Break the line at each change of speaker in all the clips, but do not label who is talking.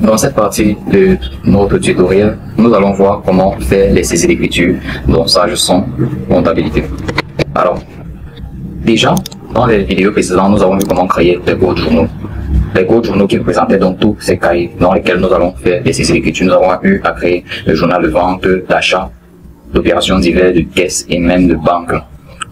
Dans cette partie de notre tutoriel, nous allons voir comment faire les saisies d'écriture, dosage son, comptabilité. Alors, déjà, dans les vidéos précédentes, nous avons vu comment créer des codes journaux. Les codes journaux qui représentaient donc tous ces cahiers dans lesquels nous allons faire les saisies d'écriture. Nous avons eu à créer le journal de vente, d'achat, d'opérations diverses, de caisse et même de banque.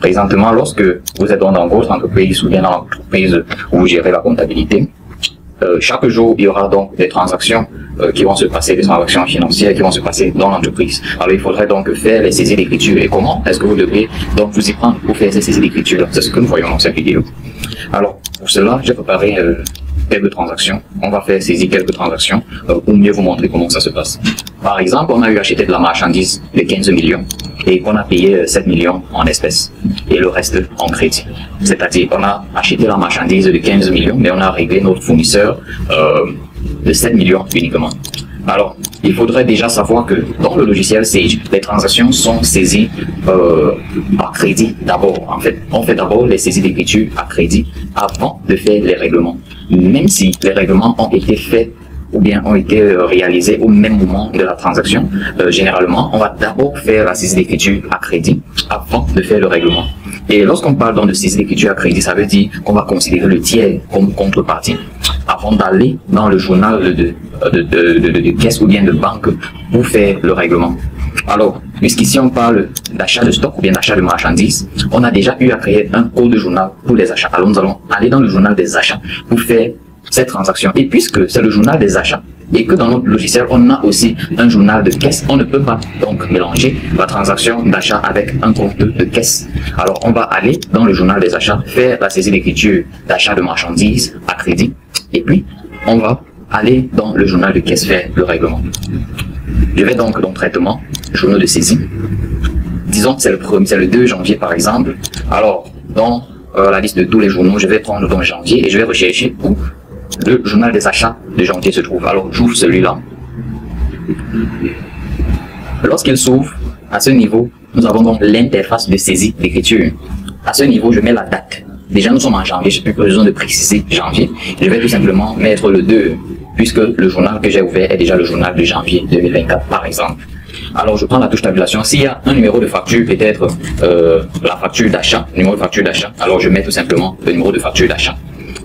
Présentement, lorsque vous êtes dans votre entreprise ou bien dans l'entreprise où vous gérez la comptabilité, chaque jour, il y aura donc des transactions qui vont se passer, des transactions financières qui vont se passer dans l'entreprise. Alors, il faudrait donc faire les saisies d'écriture. Et comment est-ce que vous devez donc vous y prendre pour faire ces saisies d'écriture? C'est ce que nous voyons dans cette vidéo. Alors, pour cela, j'ai préparé quelques transactions. On va faire saisir quelques transactions pour mieux vous montrer comment ça se passe. Par exemple, on a eu acheté de la marchandise de 15 millions et qu'on a payé 7 millions en espèces et le reste en crédit. C'est-à-dire on a acheté la marchandise de 15 millions mais on a réglé notre fournisseur de 7 millions uniquement. Alors, il faudrait déjà savoir que dans le logiciel Sage, les transactions sont saisies à crédit d'abord. En fait, on fait d'abord les saisies d'écriture à crédit avant de faire les règlements. Même si les règlements ont été faits ou bien ont été réalisés au même moment de la transaction, généralement, on va d'abord faire la saisie d'écriture à crédit avant de faire le règlement. Et lorsqu'on parle donc de saisie d'écriture à crédit, ça veut dire qu'on va considérer le tiers comme contrepartie avant d'aller dans le journal de caisse ou bien de banque pour faire le règlement. Alors, puisqu'ici on parle d'achat de stock ou bien d'achat de marchandises, on a déjà eu à créer un code de journal pour les achats. Alors nous allons aller dans le journal des achats pour faire cette transaction. Et puisque c'est le journal des achats et que dans notre logiciel on a aussi un journal de caisse, on ne peut pas donc mélanger la transaction d'achat avec un compte de caisse. Alors on va aller dans le journal des achats, faire la saisie d'écriture d'achat de marchandises à crédit et puis on va aller dans le journal de caisse faire le règlement. Je vais donc dans traitement, journaux de saisie. Disons que c'est le 2 janvier par exemple. Alors dans la liste de tous les journaux, je vais prendre donc janvier et je vais rechercher où le journal des achats de janvier se trouve. Alors j'ouvre celui-là. Lorsqu'il s'ouvre, à ce niveau, nous avons donc l'interface de saisie d'écriture. À ce niveau, je mets la date. Déjà nous sommes en janvier, je n'ai plus besoin de préciser janvier. Je vais tout simplement mettre le 2, puisque le journal que j'ai ouvert est déjà le journal de janvier 2024 par exemple. Alors je prends la touche tabulation. S'il y a un numéro de facture, peut-être la facture d'achat, numéro de facture d'achat, alors je mets tout simplement le numéro de facture d'achat.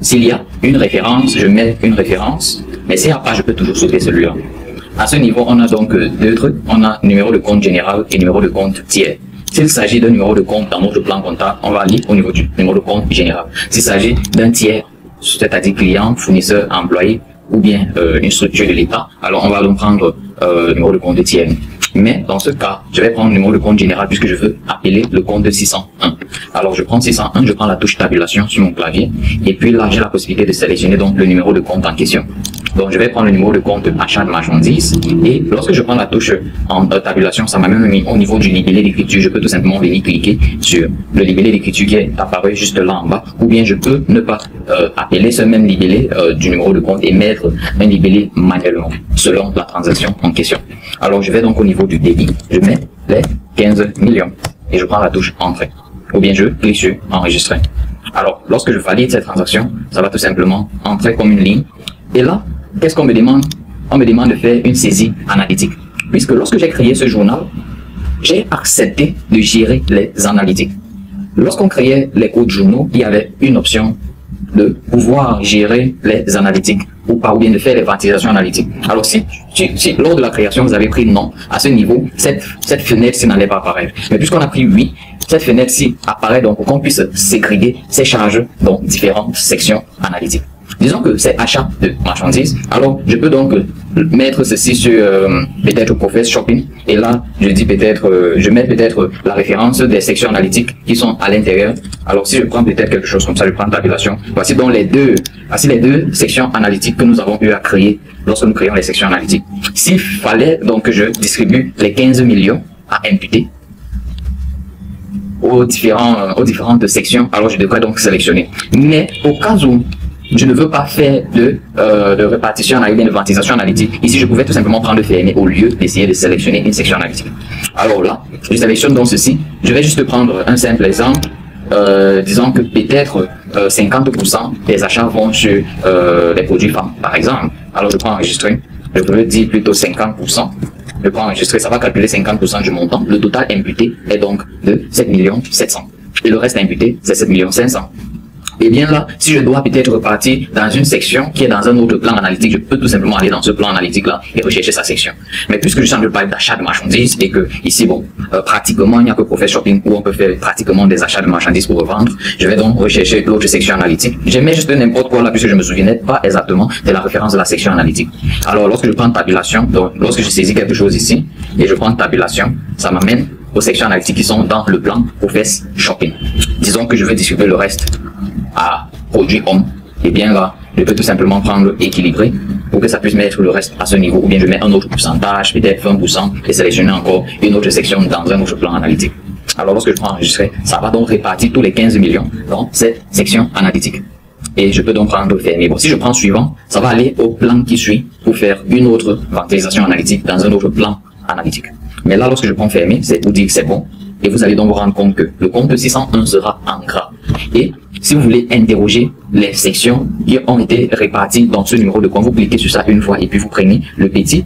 S'il y a une référence, je mets une référence, mais s'il n'y a pas, je peux toujours sauter celui-là. À ce niveau, on a donc deux trucs. On a numéro de compte général et numéro de compte tiers. S'il s'agit d'un numéro de compte dans notre plan comptable, on va aller au niveau du numéro de compte général. S'il s'agit d'un tiers, c'est-à-dire client, fournisseur, employé, ou bien une structure de l'État, alors on va donc prendre le numéro de compte de tiers. Mais dans ce cas, je vais prendre le numéro de compte général puisque je veux appeler le compte de 601. Alors je prends 601, je prends la touche tabulation sur mon clavier et puis là j'ai la possibilité de sélectionner donc le numéro de compte en question. Donc je vais prendre le numéro de compte achat de marchandises et lorsque je prends la touche en tabulation, ça m'a même mis au niveau du libellé d'écriture. Je peux tout simplement venir cliquer sur le libellé d'écriture qui est apparu juste là en bas, ou bien je peux ne pas appeler ce même libellé du numéro de compte et mettre un libellé manuellement selon la transaction en question. Alors je vais donc au niveau du débit, je mets les 15 millions et je prends la touche entrée ou bien je clique sur enregistrer. Alors lorsque je valide cette transaction, ça va tout simplement entrer comme une ligne et là qu'est-ce qu'on me demande? On me demande de faire une saisie analytique puisque lorsque j'ai créé ce journal, j'ai accepté de gérer les analytiques. Lorsqu'on créait les codes journaux, il y avait une option de pouvoir gérer les analytiques ou pas, ou bien de faire les ventilations analytiques. Alors si lors de la création vous avez pris non, à ce niveau, cette fenêtre-ci n'allait pas apparaître. Mais puisqu'on a pris oui, cette fenêtre-ci apparaît donc pour qu'on puisse ségréguer ces charges dans différentes sections analytiques. Disons que c'est achat de marchandises, alors je peux donc mettre ceci sur peut-être Profess Shopping et là je dis peut-être, je mets peut-être la référence des sections analytiques qui sont à l'intérieur. Alors si je prends peut-être quelque chose comme ça, je prends tabulation. Voici donc les deux sections analytiques que nous avons eu à créer lorsque nous créons les sections analytiques. S'il fallait donc que je distribue les 15 millions à imputer aux différentes sections, alors je devrais donc sélectionner. Mais au cas où je ne veux pas faire de répartition analytique, de ventilation analytique. Ici, je pouvais tout simplement prendre le fermé au lieu d'essayer de sélectionner une section analytique. Alors là, je sélectionne donc ceci. Je vais juste prendre un simple exemple. Disons que peut-être 50% des achats vont sur les produits femmes, par exemple. Alors je prends enregistrer. je veux dire plutôt 50%. Je prends enregistrer, ça va calculer 50% du montant. Le total imputé est donc de 7 700 000. Et le reste imputé, c'est 7 500 000. Et bien là, si je dois peut-être repartir dans une section qui est dans un autre plan analytique, je peux tout simplement aller dans ce plan analytique-là et rechercher sa section. Mais puisque je suis en train de parler d'achat de marchandises et que ici, bon, pratiquement, il n'y a que Profit Shopping où on peut faire pratiquement des achats de marchandises pour revendre, je vais donc rechercher l'autre section analytique. Je mets juste n'importe quoi là puisque je me souvenais pas exactement de la référence de la section analytique. Alors, lorsque je prends tabulation, donc lorsque je saisis quelque chose ici et je prends tabulation, ça m'amène aux sections analytiques qui sont dans le plan Profit Shopping. Disons que je veux distribuer le reste à produit homme, et bien là, je peux tout simplement prendre équilibré pour que ça puisse mettre le reste à ce niveau, ou bien je mets un autre pourcentage, peut-être 20%, et sélectionner encore une autre section dans un autre plan analytique. Alors lorsque je prends enregistrer, ça va donc répartir tous les 15 millions dans cette section analytique. Et je peux donc prendre fermer. Bon, si je prends suivant, ça va aller au plan qui suit pour faire une autre valorisation analytique dans un autre plan analytique. Mais là, lorsque je prends fermer, c'est pour dire que c'est bon. Et vous allez donc vous rendre compte que le compte 601 sera en gras. Et si vous voulez interroger les sections qui ont été réparties dans ce numéro de compte, vous cliquez sur ça une fois et puis vous prenez le petit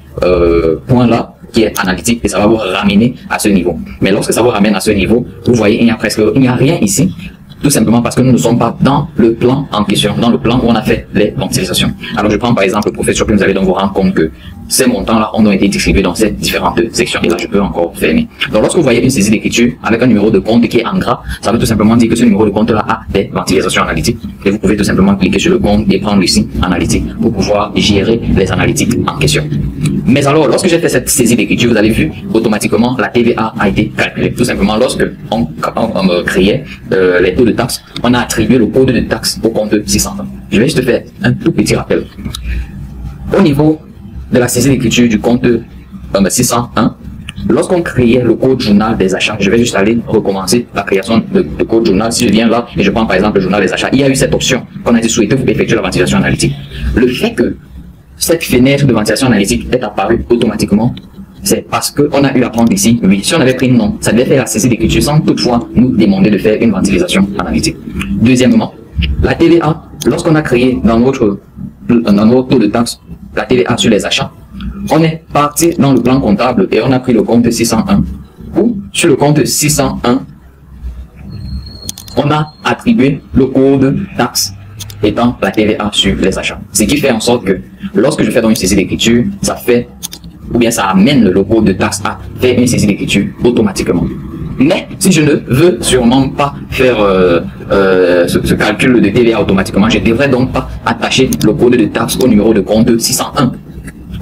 point là qui est analytique et ça va vous ramener à ce niveau. Mais lorsque ça vous ramène à ce niveau, vous voyez, il n'y a rien ici. Tout simplement parce que nous ne sommes pas dans le plan en question, dans le plan où on a fait les utilisations. Alors je prends par exemple le Profit Shopping, vous allez donc vous rendre compte que ces montants-là ont été distribués dans ces différentes sections. Et là, je peux encore fermer. Donc lorsque vous voyez une saisie d'écriture avec un numéro de compte qui est en gras, ça veut tout simplement dire que ce numéro de compte-là a des ventilisations analytiques. Et vous pouvez tout simplement cliquer sur le compte et prendre ici analytique pour pouvoir gérer les analytiques en question. Mais alors, lorsque j'ai fait cette saisie d'écriture, vous avez vu, automatiquement, la TVA a été calculée. Tout simplement, lorsque on créait les taux de taxes, on a attribué le code de taxe au compte 601. Je vais juste faire un tout petit rappel. Au niveau de la saisie d'écriture du compte 601, lorsqu'on créait le code journal des achats, je vais juste aller recommencer la création de code journal. Si je viens là et je prends par exemple le journal des achats, il y a eu cette option qu'on a dit souhaiter pour effectuer la ventilation analytique. Le fait que cette fenêtre de ventilation analytique est apparue automatiquement, c'est parce qu'on a eu à prendre ici, oui, si on avait pris non, ça devait faire la saisie d'écriture sans toutefois nous demander de faire une ventilation analytique. Deuxièmement, la TVA, lorsqu'on a créé dans notre taux de taxe, la TVA sur les achats, on est parti dans le plan comptable et on a pris le compte 601. Ou sur le compte 601, on a attribué le code taxe étant la TVA sur les achats. Ce qui fait en sorte que lorsque je fais donc une saisie d'écriture, ça fait, ou bien ça amène le code de taxe à faire une saisie d'écriture automatiquement. Mais si je ne veux sûrement pas faire ce calcul de TVA automatiquement, je ne devrais donc pas attacher le code de taxe au numéro de compte 601.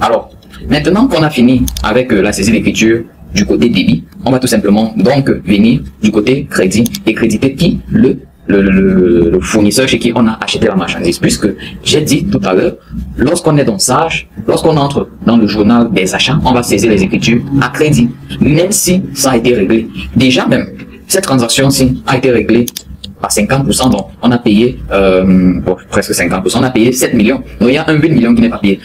Alors, maintenant qu'on a fini avec la saisie d'écriture du côté débit, on va tout simplement donc venir du côté crédit et créditer qui le fournisseur chez qui on a acheté la marchandise, puisque j'ai dit tout à l'heure, lorsqu'on est dans Sage, lorsqu'on entre dans le journal des achats, on va saisir les écritures à crédit, même si ça a été réglé. Déjà même, cette transaction-ci a été réglée à 50%, donc on a payé presque 50%, on a payé 7 millions, donc il y a un 8 millions qui n'est pas payé.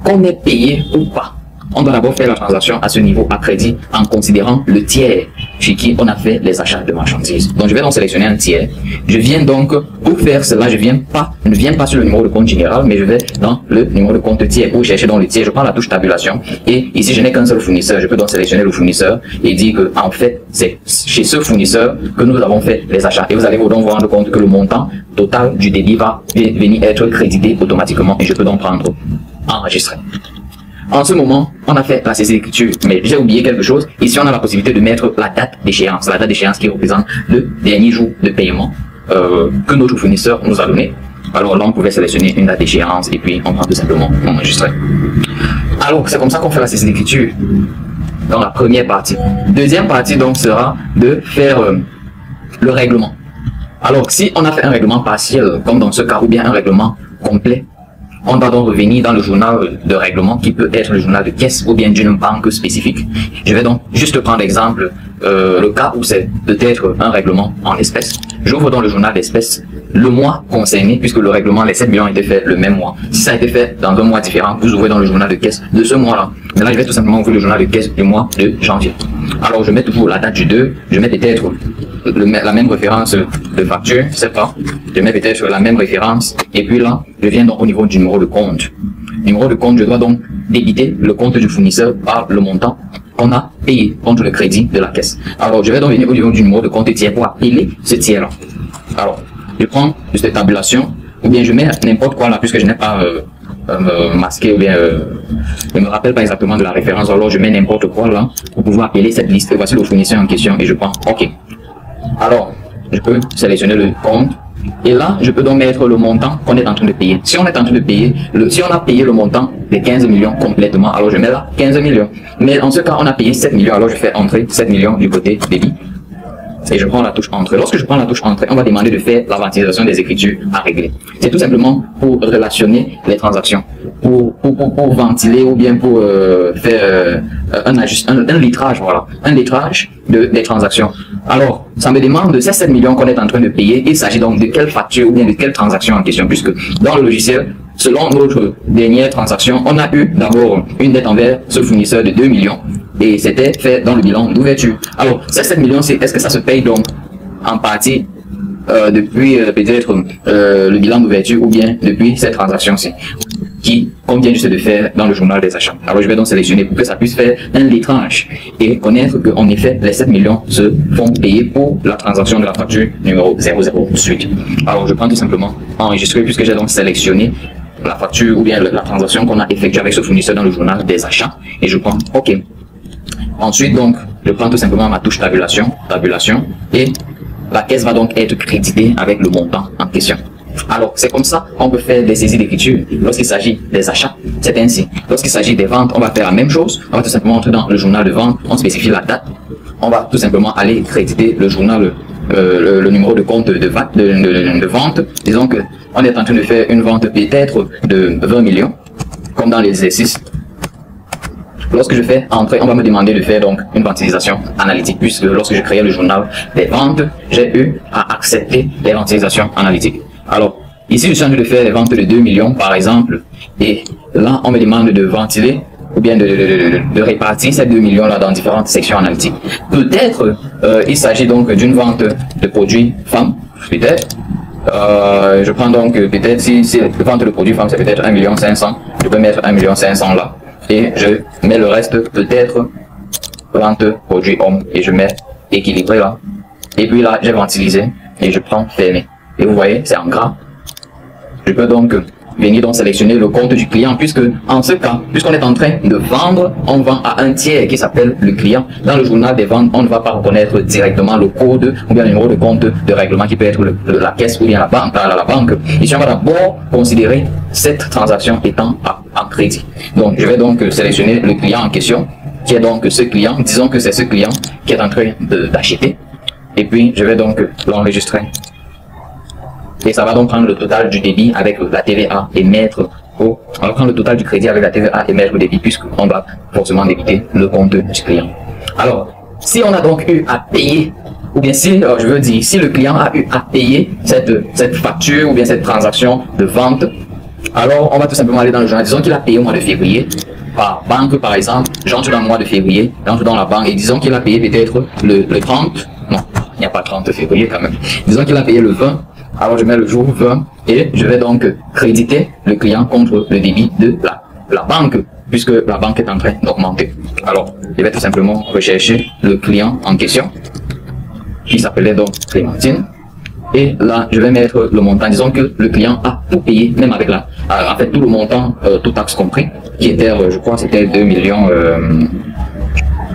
Qu'on est payé ou pas, on doit d'abord faire la transaction à ce niveau à crédit en considérant le tiers chez qui on a fait les achats de marchandises. Donc je vais donc sélectionner un tiers. Je viens donc, pour faire cela, je ne viens pas sur le numéro de compte général, mais je vais dans le numéro de compte tiers pour chercher dans le tiers. Je prends la touche tabulation et ici je n'ai qu'un seul fournisseur. Je peux donc sélectionner le fournisseur et dire que en fait c'est chez ce fournisseur que nous avons fait les achats. Et vous allez donc vous rendre compte que le montant total du débit va venir être crédité automatiquement et je peux donc prendre enregistrer. En ce moment, on a fait la saisie d'écriture, mais j'ai oublié quelque chose. Ici, on a la possibilité de mettre la date d'échéance qui représente le dernier jour de paiement que notre fournisseur nous a donné. Alors là, on pouvait sélectionner une date d'échéance et puis on prend tout simplement enregistrer. Alors, c'est comme ça qu'on fait la saisie d'écriture dans la première partie. Deuxième partie, donc, sera de faire le règlement. Alors, si on a fait un règlement partiel, comme dans ce cas, ou bien un règlement complet, on va donc revenir dans le journal de règlement qui peut être le journal de caisse ou bien d'une banque spécifique. Je vais donc juste prendre l'exemple, le cas où c'est peut-être un règlement en espèces. J'ouvre donc le journal d'espèces, le mois concerné, puisque le règlement, les 7 millions a été fait le même mois. Si ça a été fait dans un mois différent, vous ouvrez dans le journal de caisse de ce mois-là. Mais là, je vais tout simplement ouvrir le journal de caisse du mois de janvier. Alors, je mets toujours la date du 2, je mets peut-être la même référence de facture, je sais pas, je mets peut-être la même référence, et puis là, je viens donc au niveau du numéro de compte. numéro de compte, je dois donc débiter le compte du fournisseur par le montant qu'on a payé contre le crédit de la caisse. Alors, je vais donc venir au niveau du numéro de compte tiers pour appeler ce tiers-là. Alors, je prends cette tabulation, ou bien je mets n'importe quoi là, puisque je n'ai pas masqué, ou bien je ne me rappelle pas exactement de la référence. Alors, je mets n'importe quoi là pour pouvoir appeler cette liste. Et voici le fournisseur en question et je prends OK. Alors, je peux sélectionner le compte. Et là, je peux donc mettre le montant qu'on est en train de payer. Si on est en train de payer, si on a payé le montant de 15 millions complètement, alors je mets là 15 millions. Mais en ce cas, on a payé 7 millions, alors je fais entrer 7 millions du côté débit. Et je prends la touche entrée. Lorsque je prends la touche entrée, on va demander de faire la ventilation des écritures à régler. C'est tout simplement pour relationner les transactions, pour ventiler ou bien pour faire un litrage, voilà, un litrage des transactions. Alors, ça me demande de ces 7 millions qu'on est en train de payer. Il s'agit donc de quelle facture ou bien de quelle transaction en question, puisque dans le logiciel, selon notre dernière transaction, on a eu d'abord une dette envers ce fournisseur de 2 millions et c'était fait dans le bilan d'ouverture. Alors, ces 7 millions, est-ce que ça se paye donc en partie depuis peut-être le bilan d'ouverture ou bien depuis cette transaction-ci qu'on vient juste de faire dans le journal des achats. Alors, je vais donc sélectionner pour que ça puisse faire un litrage et connaître qu'en effet, les 7 millions se font payer pour la transaction de la facture numéro 008. Alors, je prends tout simplement enregistrer puisque j'ai donc sélectionné la facture ou bien la transaction qu'on a effectuée avec ce fournisseur dans le journal des achats et je prends OK. Ensuite, donc, je prends tout simplement ma touche tabulation et la caisse va donc être créditée avec le montant en question. Alors, c'est comme ça qu'on peut faire des saisies d'écriture. Lorsqu'il s'agit des achats, c'est ainsi. Lorsqu'il s'agit des ventes, on va faire la même chose. On va tout simplement entrer dans le journal de vente, on spécifie la date. On va tout simplement aller créditer le journal, le numéro de compte de vente. Disons que on est en train de faire une vente peut-être de 20 millions, comme dans l'exercice. Lorsque je fais entrer, on va me demander de faire donc une ventilisation analytique, puisque lorsque je créais le journal des ventes, j'ai eu à accepter les ventilisations analytiques. Alors, ici, je suis en train de faire les ventes de 2 millions, par exemple, et là, on me demande de ventiler ou bien de répartir ces 2 millions-là dans différentes sections analytiques. Peut-être, il s'agit donc d'une vente de produits femmes, peut-être. Je prends donc peut-être, si la vente de produits femmes, c'est peut-être 1 500 000, je peux mettre 1 500 000 là. Et je mets le reste peut-être vente produits hommes et je mets équilibré là. Et puis là, j'ai ventilisé et je prends fermé. Et vous voyez, c'est en gras. Je peux donc venir donc sélectionner le compte du client puisque en ce cas, puisqu'on est en train de vendre, on vend à un tiers qui s'appelle le client. Dans le journal des ventes, on ne va pas reconnaître directement le code ou bien le numéro de compte de règlement qui peut être la caisse ou bien la banque. Ici, on va d'abord considérer cette transaction étant en crédit. Donc, je vais donc sélectionner le client en question, qui est donc ce client. Disons que c'est ce client qui est en train d'acheter. Et puis, je vais donc l'enregistrer. Et ça va donc prendre le total du débit avec la TVA et mettre on va prendre le total du crédit avec la TVA et mettre au débit puisqu'on va forcément débiter le compte du client. Alors, si on a donc eu à payer, ou bien si, je veux dire, si le client a eu à payer cette facture ou bien cette transaction de vente, alors on va tout simplement aller dans le journal. Disons qu'il a payé au mois de février par banque par exemple. J'entre dans le mois de février, j'entre dans la banque et disons qu'il a payé peut-être le 30, non, il n'y a pas 30 février quand même. Disons qu'il a payé le 20. Alors je mets le jour 20 et je vais donc créditer le client contre le débit de la banque puisque la banque est en train d'augmenter. Alors je vais tout simplement rechercher le client en question qui s'appelait donc Clémentine et là je vais mettre le montant. Disons que le client a tout payé même avec en fait tout le montant, tout taxe compris qui était je crois c'était 2 millions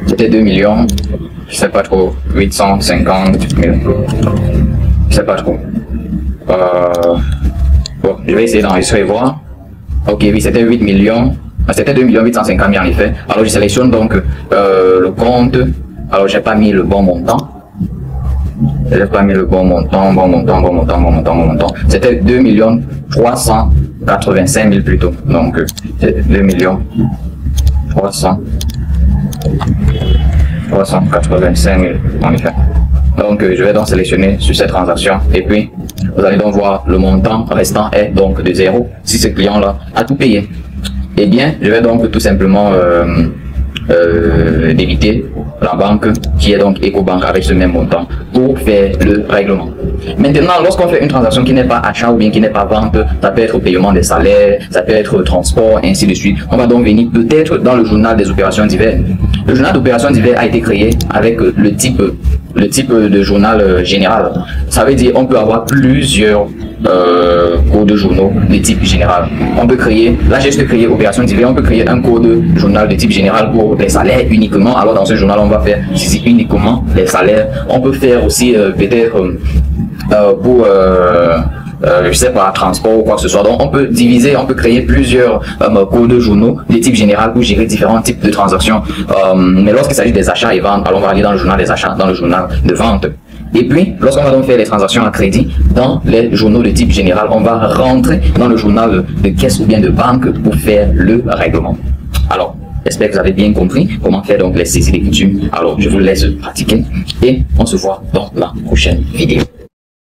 c'était 2 millions je sais pas trop 850 000 je sais pas trop. Bon, je vais essayer d'enregistrer et voir. Ok, oui, c'était 8 millions. C'était 2 850 000 en effet. Alors, je sélectionne donc le compte. Alors, j'ai pas mis le bon montant. J'ai pas mis le bon montant, bon montant. C'était 2 385 000 plutôt. Donc, 2 385 000 en effet. Donc, je vais donc sélectionner sur cette transaction et puis vous allez donc voir le montant restant est donc de 0 si ce client-là a tout payé. Eh bien, je vais donc tout simplement débiter la banque qui est donc Ecobank avec ce même montant pour faire le règlement. Maintenant, lorsqu'on fait une transaction qui n'est pas achat ou bien qui n'est pas vente, ça peut être paiement des salaires, ça peut être transport, ainsi de suite. On va donc venir peut-être dans le journal des opérations diverses. Le journal d'opérations diverses a été créé avec le type de journal général. Ça veut dire on peut avoir plusieurs codes de journaux de type général. On peut créer, là j'ai juste créé opération diverses, on peut créer un code journal de type général pour les salaires uniquement. Alors dans ce journal on va faire saisir uniquement les salaires. On peut faire aussi peut-être pour je sais pas, transport ou quoi que ce soit. Donc on peut diviser, on peut créer plusieurs codes de journaux de type général pour gérer différents types de transactions. Mais lorsqu'il s'agit des achats et ventes, alors on va aller dans le journal des achats, dans le journal de vente. Et puis, lorsqu'on va donc faire les transactions à crédit dans les journaux de type général, on va rentrer dans le journal de caisse ou bien de banque pour faire le règlement. Alors, j'espère que vous avez bien compris comment faire donc les saisies d'écriture. Alors, je vous laisse pratiquer et on se voit dans la prochaine vidéo.